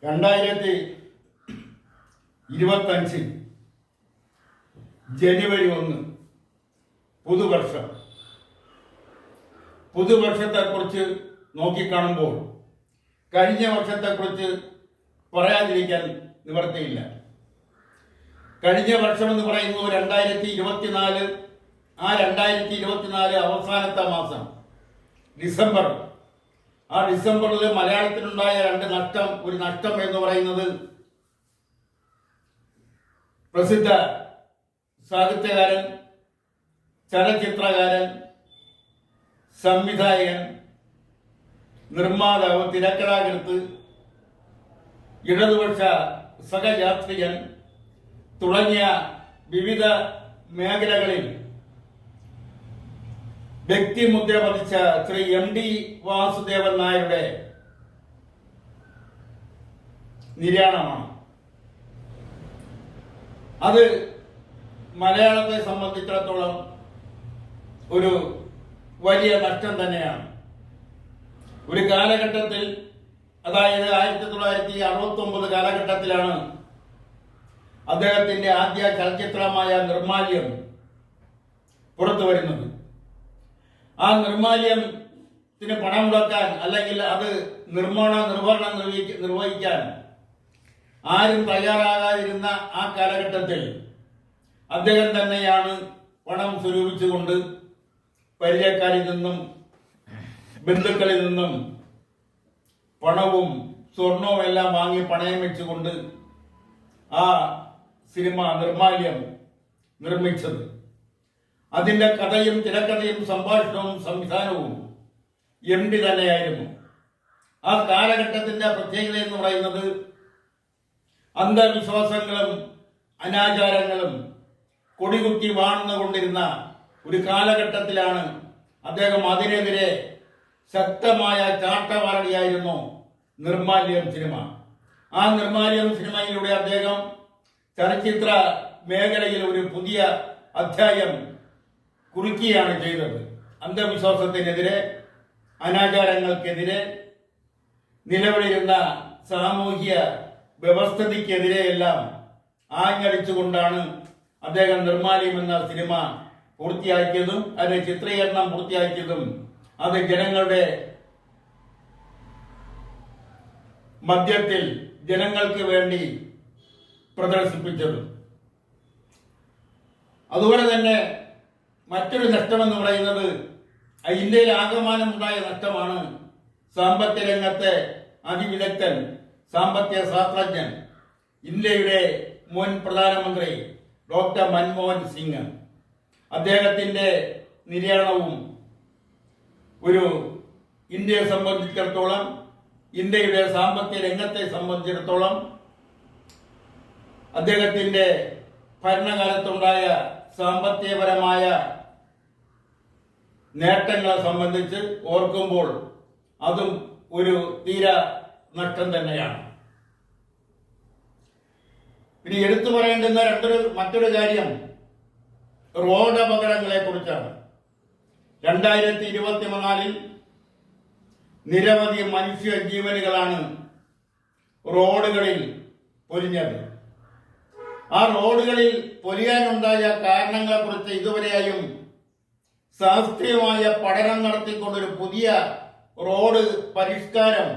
2025 ജനുവരി 1 പുതുവർഷം. പുതുവർഷത്തെക്കുറിച്ച് നോക്കിക്കാണുമ്പോൾ കഴിഞ്ഞ വർഷത്തെക്കുറിച്ച് പറയാതിരിക്കാൻ നിവർത്തിയില്ല. കഴിഞ്ഞ വർഷം എന്ന് പറയുന്നത് 2024. ആ 2024 അവസാനത്തെ മാസം ഡിസംബർ. ആ ഡിസംബറിൽ മലയാളത്തിനുണ്ടായ ഒരു നഷ്ടം എന്ന് പറയുന്നത് പ്രസിദ്ധ സാഹിത്യകാരൻ, ചലച്ചിത്രകാരൻ, സംവിധായകൻ, നിർമ്മാതാവ്, തിരക്കഥാകൃത്ത്, ഇടതുപക്ഷ സഹയാത്രികൻ തുടങ്ങിയ വിവിധ മേഖലകളിൽ വ്യക്തിമുദ്ര പതിച്ച ശ്രീ MD വാസുദേവൻ നായരുടെ നിര്യാണമാണ്. അത് മലയാളത്തെ സംബന്ധിച്ചിടത്തോളം ഒരു വലിയ നഷ്ടം തന്നെയാണ്. ഒരു കാലഘട്ടത്തിൽ, അതായത് 1969 കാലഘട്ടത്തിലാണ് അദ്ദേഹത്തിന്റെ ആദ്യ ചലച്ചിത്രമായ നിർമാല്യം പുറത്തു വരുന്നത്. ആ നിർമാല്യത്തിന് പണം മുടക്കാൻ, അല്ലെങ്കിൽ അത് നിർവഹണം നിർവഹിക്കാൻ ആരും തയ്യാറാകാതിരുന്ന ആ കാലഘട്ടത്തിൽ അദ്ദേഹം തന്നെയാണ് പണം സ്വരൂപിച്ചുകൊണ്ട് പരിചയക്കാരിൽ നിന്നും ബന്ധുക്കളിൽ നിന്നും പണവും സ്വർണവും എല്ലാം വാങ്ങി പണയം വെച്ചുകൊണ്ട് ആ സിനിമ നിർമാല്യം നിർമ്മിച്ചത്. അതിന്റെ കഥയും തിരക്കഥയും സംഭാഷണവും സംവിധാനവും MD തന്നെയായിരുന്നു. ആ കാലഘട്ടത്തിന്റെ പ്രത്യേകത എന്ന് പറയുന്നത് അന്ധവിശ്വാസങ്ങളും അനാചാരങ്ങളും കൊടികുത്തി വാണുകൊണ്ടിരുന്ന ഒരു കാലഘട്ടത്തിലാണ് അദ്ദേഹം അതിനെതിരെ ശക്തമായ ചാട്ടവാറടിയായിരുന്നു നിർമാല്യം സിനിമ. ആ നിർമാല്യം സിനിമയിലൂടെ അദ്ദേഹം ചലച്ചിത്ര മേഖലയിൽ ഒരു പുതിയ അധ്യായം കുറിക്കുകയാണ് ചെയ്തത്. അന്ധവിശ്വാസത്തിനെതിരെ, അനാചാരങ്ങൾക്കെതിരെ, നിലവിലിരുന്ന സാമൂഹ്യ വ്യവസ്ഥിതിക്കെതിരെയെല്ലാം ആഞ്ഞടിച്ചുകൊണ്ടാണ് അദ്ദേഹം നിർമാല്യം എന്ന സിനിമ പൂർത്തിയാക്കിയതും അതിന്റെ ചിത്രീകരണം പൂർത്തിയാക്കിയതും അത് ജനങ്ങളുടെ മധ്യത്തിൽ ജനങ്ങൾക്ക് വേണ്ടി പ്രദർശിപ്പിച്ചതും. അതുപോലെ തന്നെ മറ്റൊരു നഷ്ടമെന്ന് പറയുന്നത് ഇന്ത്യയിൽ ആകമാനമുണ്ടായ നഷ്ടമാണ്. സാമ്പത്തിക രംഗത്തെ അതിവിദഗ്ധൻ, സാമ്പത്തിക ശാസ്ത്രജ്ഞൻ, ഇന്ത്യയുടെ മുൻ പ്രധാനമന്ത്രി ഡോക്ടർ മൻമോഹൻ സിംഗ്, അദ്ദേഹത്തിന്റെ നിര്യാണവും ഒരു ഇന്ത്യയെ സംബന്ധിച്ചിടത്തോളം, ഇന്ത്യയുടെ സാമ്പത്തിക രംഗത്തെ സംബന്ധിച്ചിടത്തോളം അദ്ദേഹത്തിന്റെ ഭരണകാലത്തുണ്ടായ സാമ്പത്തികപരമായ നേട്ടങ്ങളെ സംബന്ധിച്ച് ഓർക്കുമ്പോൾ അതും ഒരു തീര നഷ്ടം തന്നെയാണ്. ഇനി എടുത്തു പറയേണ്ടുന്ന മറ്റൊരു കാര്യം റോഡ് അപകടങ്ങളെ കുറിച്ചാണ്. 2024 നിരവധി മനുഷ്യ ജീവനുകളാണ് റോഡുകളിൽ പൊലിഞ്ഞത്. ആ റോഡുകളിൽ പൊലിയാനുണ്ടായ കാരണങ്ങളെക്കുറിച്ച് ഇതുവരെയായും ശാസ്ത്രീയമായ പഠനം നടത്തിക്കൊണ്ടൊരു പുതിയ റോഡ് പരിഷ്കാരം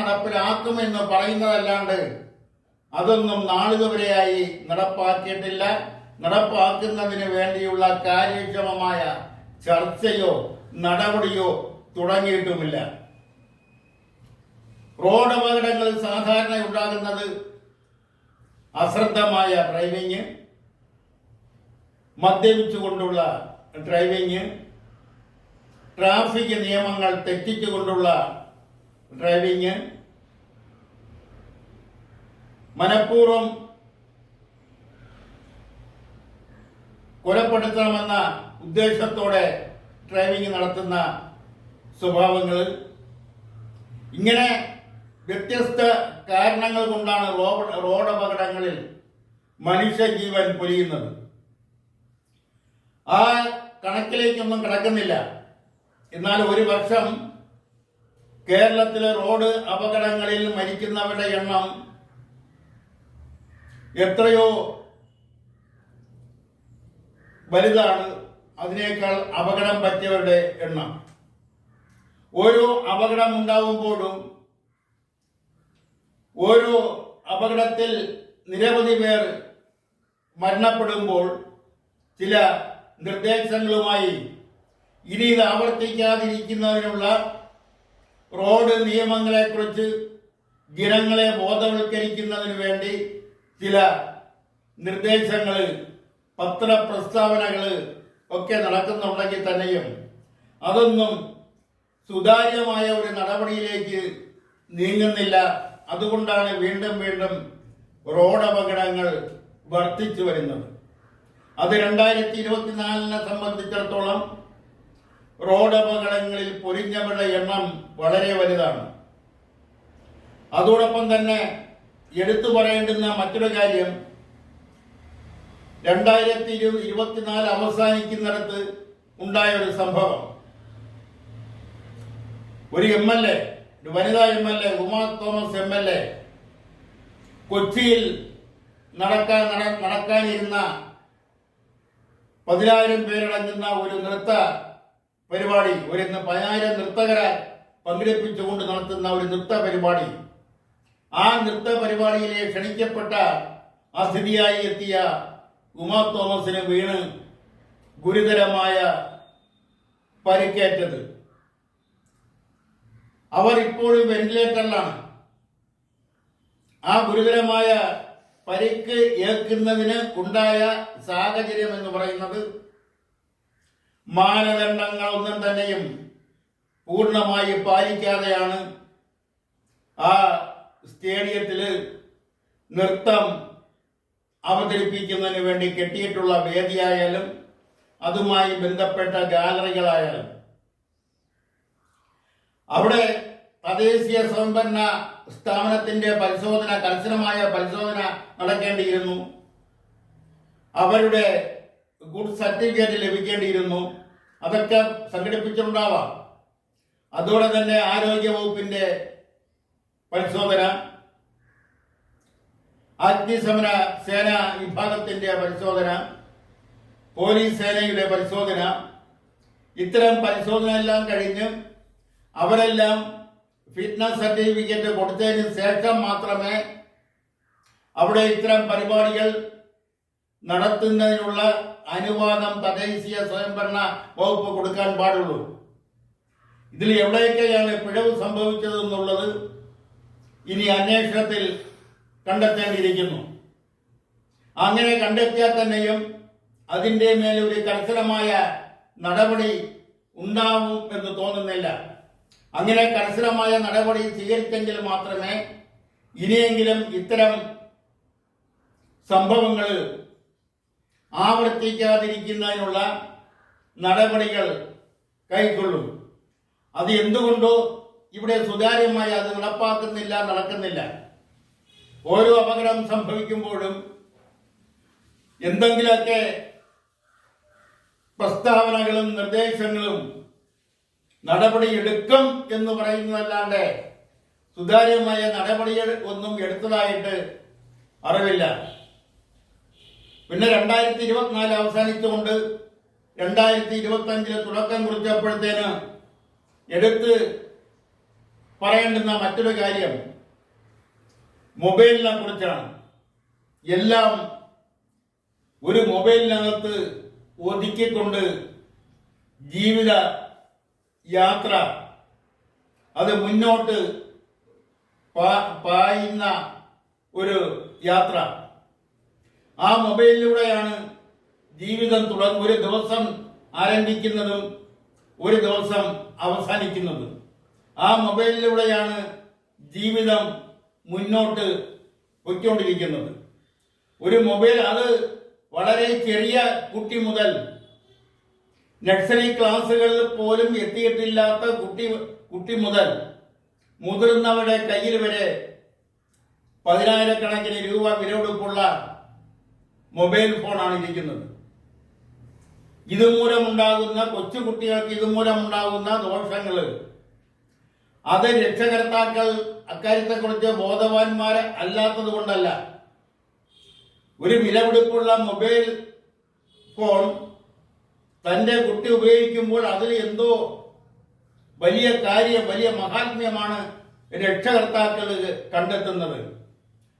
നടപ്പിലാക്കുമെന്ന് പറയുന്നതല്ലാണ്ട് അതൊന്നും നാളിതുവരെയായി നടപ്പാക്കിയിട്ടില്ല. നടപ്പാക്കുന്നതിന് വേണ്ടിയുള്ള കാര്യക്ഷമമായ ചർച്ചയോ നടപടിയോ തുടങ്ങിയിട്ടുമില്ല. റോഡ് അപകടങ്ങൾ സാധാരണ ഉണ്ടാകുന്നത് അശ്രദ്ധമായ ഡ്രൈവിംഗ്, മദ്യപിച്ചുകൊണ്ടുള്ള ഡ്രൈവിംഗ്, ട്രാഫിക് നിയമങ്ങൾ തെറ്റിച്ചുകൊണ്ടുള്ള ഡ്രൈവിംഗ്, മനഃപൂർവ്വം കൊലപ്പെടുത്തണമെന്ന ഉദ്ദേശത്തോടെ ഡ്രൈവിംഗ് നടത്തുന്ന സ്വഭാവങ്ങൾ, ഇങ്ങനെ വ്യത്യസ്ത കാരണങ്ങൾ കൊണ്ടാണ് റോഡ് അപകടങ്ങളിൽ മനുഷ്യജീവൻ പൊലിയുന്നത്. ആ കണക്കിലേക്കൊന്നും കിടക്കുന്നില്ല. എന്നാൽ ഒരു വർഷം കേരളത്തിലെ റോഡ് അപകടങ്ങളിൽ മരിക്കുന്നവരുടെ എണ്ണം എത്രയോ വലുതാണ് അതിനേക്കാൾ അപകടം പറ്റിയവരുടെ എണ്ണം. ഓരോ അപകടം ഉണ്ടാകുമ്പോഴും ഓരോ അപകടത്തിൽ നിരവധി പേർ മരണപ്പെടുമ്പോൾ ചില നിർദ്ദേശങ്ങളുമായി ഇനി ഇത് ആവർത്തിക്കാതിരിക്കുന്നതിനുള്ള റോഡ് നിയമങ്ങളെക്കുറിച്ച് ജനങ്ങളെ ബോധവൽക്കരിക്കുന്നതിന് വേണ്ടി ചില നിർദ്ദേശങ്ങൾ, പത്രപ്രസ്താവനകൾ ഒക്കെ നടക്കുന്നുണ്ടെങ്കിൽ തന്നെയും അതൊന്നും സുതാര്യമായ ഒരു നടപടിയിലേക്ക് നീങ്ങുന്നില്ല. അതുകൊണ്ടാണ് വീണ്ടും വീണ്ടും റോഡ് അപകടങ്ങൾ വർദ്ധിച്ചു വരുന്നത്. അത് 2024 സംബന്ധിച്ചിടത്തോളം റോഡ് അപകടങ്ങളിൽ പൊരിഞ്ഞവരുടെ എണ്ണം വളരെ വലുതാണ്. അതോടൊപ്പം തന്നെ എടുത്തു പറയേണ്ടുന്ന മറ്റൊരു കാര്യം, 2024 അവസാനിക്കുന്നിടത്ത് ഉണ്ടായ ഒരു സംഭവം. ഒരു MLA, ഒരു വനിതാ MLA, ഉമാ തോമസ് MLA, കൊച്ചിയിൽ നടക്കാനിരുന്ന 10,000 പേരടങ്ങുന്ന ഒരു നൃത്ത പരിപാടി, 10,000 നർത്തകരെ പങ്കെടുപ്പിച്ചുകൊണ്ട് നടത്തുന്ന ഒരു നൃത്ത പരിപാടി, ആ നൃത്ത പരിപാടിയിലെ ക്ഷണിക്കപ്പെട്ട അതിഥിയായി എത്തിയ ഉമാ തോമസിന് വീണ് ഗുരുതരമായ പരിക്കേറ്റത്. അവർ ഇപ്പോഴും വെന്റിലേറ്ററിലാണ്. ആ ഗുരുതരമായ പരിക്ക് ഏൽക്കുന്നതിന് ഉണ്ടായ സാഹചര്യം എന്ന് പറയുന്നത് മാനദണ്ഡങ്ങളൊന്നും തന്നെയും പൂർണ്ണമായി പാലിക്കാതെയാണ് ആ സ്റ്റേഡിയത്തിൽ നൃത്തം അവതരിപ്പിക്കുന്നതിന് വേണ്ടി കെട്ടിയിട്ടുള്ള വേദിയായാലും അതുമായി ബന്ധപ്പെട്ട ഗാലറികളായാലും. അവിടെ തദ്ദേശീയ സ്വയംഭരണ സ്ഥാപനത്തിന്റെ കർശനമായ പരിശോധന നടക്കേണ്ടിയിരുന്നു. അവരുടെ ഗുഡ് സർട്ടിഫിക്കറ്റ് ലഭിക്കേണ്ടിയിരുന്നു. അതൊക്കെ സംഘടിപ്പിച്ചിട്ടുണ്ടാവാം. അതോടെ തന്നെ ആരോഗ്യ വകുപ്പിന്റെ പരിശോധന, അഗ്നിശമന സേന വിഭാഗത്തിന്റെ പരിശോധന, പോലീസ് സേനയുടെ പരിശോധന, ഇത്തരം പരിശോധന എല്ലാം കഴിഞ്ഞ് അവരെല്ലാം ഫിറ്റ്നസ് സർട്ടിഫിക്കറ്റ് കൊടുത്തതിന് ശേഷം മാത്രമേ അവിടെ ഇത്തരം പരിപാടികൾ നടത്തുന്നതിനുള്ള അനുവാദം തദ്ദേശീയ സ്വയംഭരണ വകുപ്പ് കൊടുക്കാൻ പാടുള്ളൂ. ഇതിൽ എവിടെയൊക്കെയാണ് പിഴവ് സംഭവിച്ചതെന്നുള്ളത് ഇനി അന്വേഷണത്തിൽ കണ്ടെത്തേണ്ടിയിരിക്കുന്നു. അങ്ങനെ കണ്ടെത്തിയാൽ തന്നെയും അതിൻ്റെ മേൽ ഒരു കർശനമായ നടപടി ഉണ്ടാവും എന്ന് തോന്നുന്നില്ല. അങ്ങനെ കർശനമായ നടപടി സ്വീകരിച്ചെങ്കിൽ മാത്രമേ ഇനിയെങ്കിലും ഇത്തരം സംഭവങ്ങൾ ആവർത്തിക്കാതിരിക്കുന്നതിനുള്ള നടപടികൾ കൈക്കൊള്ളും. അത് എന്തുകൊണ്ടോ ഇവിടെ സുതാര്യമായി അത് നടക്കുന്നില്ല. ഓരോ അപകടം സംഭവിക്കുമ്പോഴും എന്തെങ്കിലുമൊക്കെ പ്രസ്താവനകളും നിർദ്ദേശങ്ങളും നടപടിയെടുക്കും എന്ന് പറയുന്നതല്ലാണ്ട് സുതാര്യമായ നടപടികൾ ഒന്നും എടുത്തതായിട്ട് അറിവില്ല. പിന്നെ 2024 അവസാനിച്ചുകൊണ്ട് 2025 തുടക്കം കുറിച്ചപ്പോഴത്തേന് എടുത്ത് പറയേണ്ടുന്ന മറ്റൊരു കാര്യം മൊബൈലിനെ കുറിച്ചാണ്. എല്ലാം ഒരു മൊബൈലിനകത്ത് ഒതുക്കിക്കൊണ്ട് ജീവിത യാത്ര അത് മുന്നോട്ട് പായുന്ന ഒരു യാത്ര. ആ മൊബൈലിലൂടെയാണ് ജീവിതം ഒരു ദിവസം ആരംഭിക്കുന്നതും ഒരു ദിവസം അവസാനിക്കുന്നതും. ആ മൊബൈലിലൂടെയാണ് ജീവിതം മുന്നോട്ട് പൊയ്ക്കൊണ്ടിരിക്കുന്നത്. ഒരു മൊബൈൽ, അത് വളരെ ചെറിയ കുട്ടി മുതൽ നഴ്സറി ക്ലാസ്സുകളിൽ പോലും എത്തിയിട്ടില്ലാത്ത കുട്ടി മുതൽ മുതിർന്നവരുടെ കയ്യിൽ വരെ 10,000-കണക്കിന് രൂപ വിലപിടിപ്പുള്ള മൊബൈൽ ഫോണാണ് ഇരിക്കുന്നത്. ഇതുമൂലമുണ്ടാകുന്ന കൊച്ചുകുട്ടികൾക്ക് ഇതുമൂലമുണ്ടാകുന്ന ദോഷങ്ങൾ അത് രക്ഷകർത്താക്കൾ അക്കാര്യത്തെക്കുറിച്ച് ബോധവാന്മാരെ അല്ലാത്തത് കൊണ്ടല്ല. ഒരു വിലപിടിപ്പുള്ള മൊബൈൽ ഫോൺ തൻ്റെ കുട്ടി ഉപയോഗിക്കുമ്പോൾ അതിൽ എന്തോ വലിയ കാര്യം, വലിയ മഹാത്മ്യമാണ് രക്ഷകർത്താക്കൾ കണ്ടെത്തുന്നത്.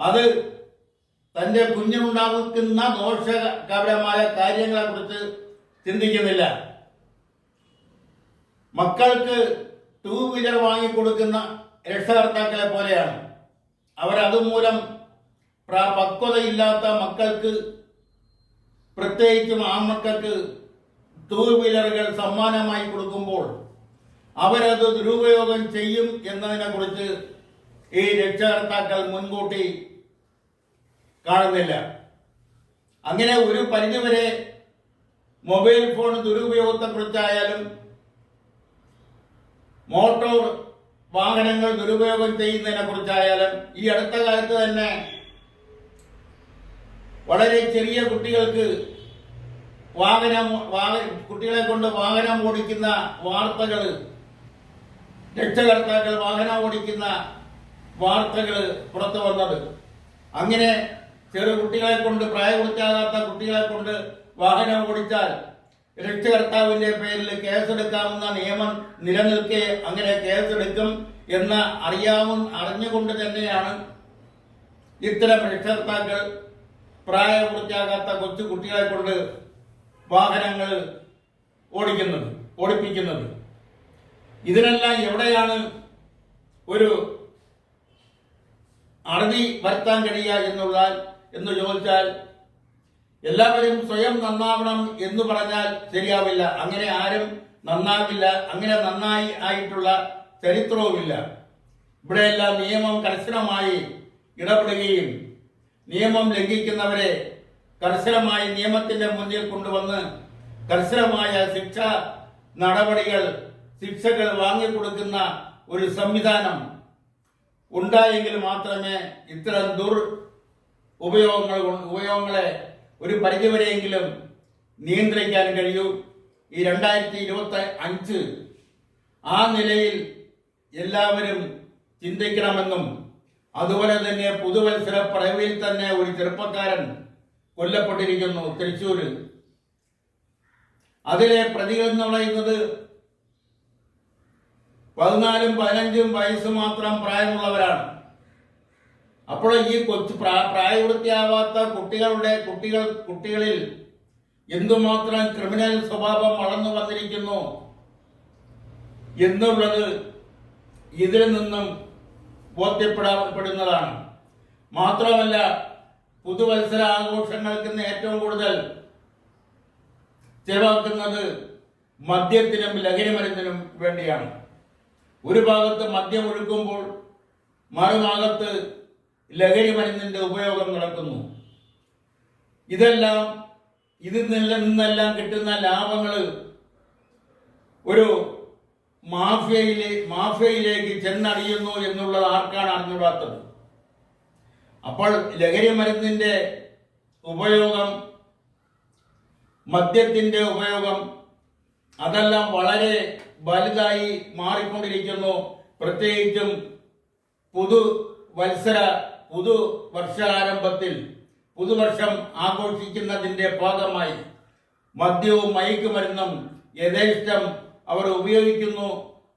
അത് തൻ്റെ കുഞ്ഞിനുണ്ടാക്കുന്ന ദോഷകരമായ കാര്യങ്ങളെക്കുറിച്ച് ചിന്തിക്കുന്നില്ല. മക്കൾക്ക് 2 വീലർ വാങ്ങിക്കൊടുക്കുന്ന രക്ഷകർത്താക്കളെ പോലെയാണ്. അവരതുമൂലം പക്വതയില്ലാത്ത മക്കൾക്ക്, പ്രത്യേകിച്ചും ആ മക്കൾക്ക് 2 വീലറുകൾ സമ്മാനമായി കൊടുക്കുമ്പോൾ അവരത് ദുരുപയോഗം ചെയ്യും എന്നതിനെ കുറിച്ച് ഈ രക്ഷകർത്താക്കൾ മുൻകൂട്ടി കാണുന്നില്ല. അങ്ങനെ ഒരു പരിധിവരെ മൊബൈൽ ഫോൺ ദുരുപയോഗത്തെക്കുറിച്ചായാലും മോട്ടോർ വാഹനങ്ങൾ ദുരുപയോഗം ചെയ്യുന്നതിനെ കുറിച്ചായാലും ഈ അടുത്ത കാലത്ത് തന്നെ വളരെ ചെറിയ കുട്ടികൾക്ക് കുട്ടികളെ കൊണ്ട് വാഹനം ഓടിക്കുന്ന വാർത്തകൾ, രക്ഷകർത്താക്കൾ വാഹനം ഓടിക്കുന്ന വാർത്തകൾ പുറത്തു വന്നത്. അങ്ങനെ ചെറു കുട്ടികളെ കൊണ്ട്, പ്രായപൂർത്തിയാകാത്ത കുട്ടികളെ കൊണ്ട് വാഹനം ഓടിച്ചാൽ രക്ഷകർത്താവിന്റെ പേരിൽ കേസെടുക്കാവുന്ന നിയമം നിലനിൽക്കെ അങ്ങനെ കേസെടുക്കും എന്ന് അറിഞ്ഞുകൊണ്ട് തന്നെയാണ് ഇത്തരം രക്ഷകർത്താക്കൾ പ്രായപൂർത്തിയാകാത്ത കൊച്ചു കുട്ടികളെ കൊണ്ട് വാഹനങ്ങൾ ഓടിപ്പിക്കുന്നത്. ഇതിനെല്ലാം എവിടെയാണ് ഒരു അറുതി വരുത്താൻ കഴിയുക എന്ന് ചോദിച്ചാൽ, എല്ലാവരും സ്വയം നന്നാവണം എന്ന് പറഞ്ഞാൽ ശരിയാവില്ല. അങ്ങനെ ആരും നന്നാവില്ല. അങ്ങനെ നന്നായി ആയിട്ടുള്ള ചരിത്രവുമില്ല. ഇവിടെയെല്ലാം നിയമം കർശനമായി ഇടപെടുകയും നിയമം ലംഘിക്കുന്നവരെ കർശനമായി നിയമത്തിന്റെ മുന്നിൽ കൊണ്ടുവന്ന് കർശനമായ ശിക്ഷകൾ വാങ്ങിക്കൊടുക്കുന്ന ഒരു സംവിധാനം ഉണ്ടായെങ്കിൽ മാത്രമേ ഇത്തരം ഉപയോഗങ്ങളെ ഒരു പരിധിവരെയെങ്കിലും നിയന്ത്രിക്കാൻ കഴിയൂ. ഈ 2025 ആ നിലയിൽ എല്ലാവരും ചിന്തിക്കണമെന്നും, അതുപോലെ തന്നെ പുതുവത്സര പറവിൽ തന്നെ ഒരു ചെറുപ്പക്കാരൻ കൊല്ലപ്പെട്ടിരിക്കുന്നു തൃശ്ശൂര്. അതിലെ പ്രതികൾ എന്ന് പറയുന്നത് 14 15 വയസ്സ് മാത്രം പ്രായമുള്ളവരാണ്. അപ്പോൾ ഈ പ്രായപൂർത്തിയാവാത്ത കുട്ടികളിൽ എന്തുമാത്രം ക്രിമിനൽ സ്വഭാവം വളർന്നു വന്നിരിക്കുന്നു എന്നുള്ളത് ഇതിൽ നിന്നും ബോധ്യപ്പെടുന്നതാണ്. മാത്രമല്ല, പുതുവത്സര ആഘോഷങ്ങൾക്ക് ഏറ്റവും കൂടുതൽ ചെലവാക്കുന്നത് മദ്യത്തിനും ലഹരിമരുന്നിനും വേണ്ടിയാണ്. ഒരു ഭാഗത്ത് മദ്യം ഒഴുക്കുമ്പോൾ മറുഭാഗത്ത് ലഹരിമരുന്നിന്റെ ഉപയോഗം നടക്കുന്നു. ഇതിൽ നിന്നെല്ലാം കിട്ടുന്ന ലാഭങ്ങൾ ഒരു മാഫിയയിലേക്ക് ചെന്നടിയുന്നു എന്നുള്ളത് ആർക്കാണ് അറിഞ്ഞുകൂടാത്തത്? അപ്പോൾ ലഹരിമരുന്നിന്റെ ഉപയോഗം, മദ്യത്തിന്റെ ഉപയോഗം അതെല്ലാം വളരെ വലുതായി മാറിക്കൊണ്ടിരിക്കുന്നു. പ്രത്യേകിച്ചും പുതുവർഷാരംഭത്തിൽ പുതുവർഷം ആഘോഷിക്കുന്നതിന്റെ ഭാഗമായി മദ്യവും മയക്കുമരുന്നും യഥേഷ്ടം അവർ ഉപയോഗിക്കുന്നു.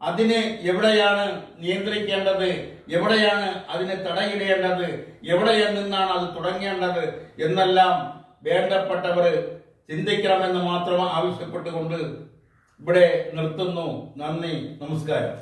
അതിന് എവിടെയാണ് നിയന്ത്രിക്കേണ്ടത്, എവിടെയാണ് അതിന് തടയിടേണ്ടത്, എവിടെ നിന്നാണ് അത് തുടങ്ങേണ്ടത് എന്നെല്ലാം വേണ്ടപ്പെട്ടവർ ചിന്തിക്കണമെന്ന് മാത്രം ആവശ്യപ്പെട്ടുകൊണ്ട് ഇവിടെ നിർത്തുന്നു. നന്ദി, നമസ്കാരം.